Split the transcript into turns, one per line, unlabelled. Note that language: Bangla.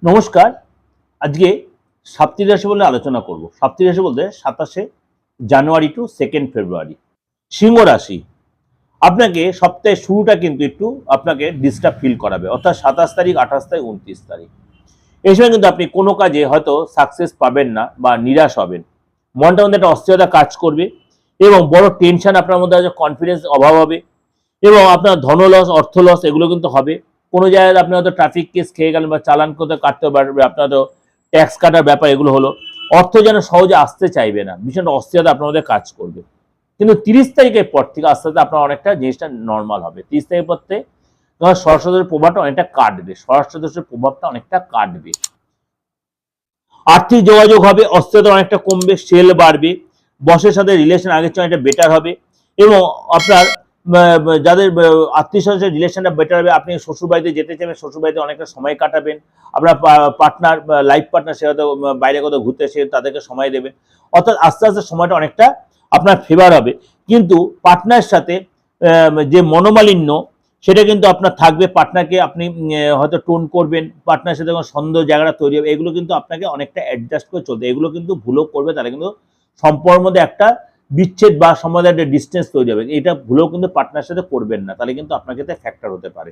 নমস্কার। আজকে সাপ্তাহিক রাশি বলে আলোচনা করব। সাপ্তাহিক রাশি বলতে 27 জানুয়ারি টু 2 ফেব্রুয়ারি। সিংহ রাশি, আপনাকে সপ্তাহের শুরুটা কিন্তু একটু আপনাকে ডিস্টার্ব ফিল করাবে, অর্থাৎ 27 তারিখ, 28 তারিখ, 29 তারিখ। এই সময় কিন্তু আপনি কোনো কাজে হয়তো সাকসেস পাবেন না বা নিরাশ হবেন। মনটার মধ্যে একটা অস্থিরতা কাজ করবে এবং বড় টেনশন আপনার মধ্যে আছে, কনফিডেন্স অভাব হবে এবং আপনার ধন লস, অর্থ লস এগুলো কিন্তু হবে। কোনো জায়গায় আপনি হয়তো ট্রাফিক কেস খেয়ে গেলেন বা চালান কোথাও কাটতে পারবে, আপনার তো ট্যাক্স কাটার ব্যাপার এগুলো হলো। অর্থ যেন সহজে আসতে চাইবে না, ভীষণ অস্থিরতা আপনার মধ্যে কাজ করবে। কিন্তু 30 তারিখের পর থেকে আস্তে আস্তে আপনার অনেকটা জিনিসটা নর্মাল হবে। 30 তারিখের পর থেকে তোমার সরস্বতীর প্রভাবটা অনেকটা কাটবে, সরস্বতীর প্রভাবটা অনেকটা কাটবে। আর্থিক যোগাযোগ হবে, অস্থিরতা অনেকটা কমবে, সেল বাড়বে, বসের সাথে রিলেশন আগের চেয়ে অনেকটা বেটার হবে এবং আপনার যাদের আত্মীয় স্বজনের রিলেশনটা বেটার হবে, আপনি শ্বশুরবাড়িতে যেতে চাইবেন, শ্বশুরবাড়িতে অনেকটা সময় কাটাবেন। আপনার পার্টনার, লাইফ পার্টনার সে হয়তো বাইরে কোথাও ঘুরতে এসে তাদেরকে সময় দেবেন। অর্থাৎ আস্তে আস্তে সময়টা অনেকটা আপনার ফেভার হবে। কিন্তু পার্টনারের সাথে যে মনোমালিন্য সেটা কিন্তু আপনার থাকবে। পার্টনারকে আপনি হয়তো টোন করবেন, পার্টনারের সাথে কোনো সন্দেহ জায়গাটা তৈরি হবে, এগুলো কিন্তু আপনাকে অনেকটা অ্যাডজাস্ট করে চলতে। এগুলো কিন্তু ভুলও করবে, তারা কিন্তু সম্পর্কের মধ্যে একটা বিচ্ছেদ বা সম্বন্ধে একটা ডিস্টেন্স তৈরি হবে। এটা ভুলেও কিন্তু পার্টনারের সাথে করবেন না, তাহলে কিন্তু আপনার ক্ষেত্রে ফ্যাক্টর হতে পারে।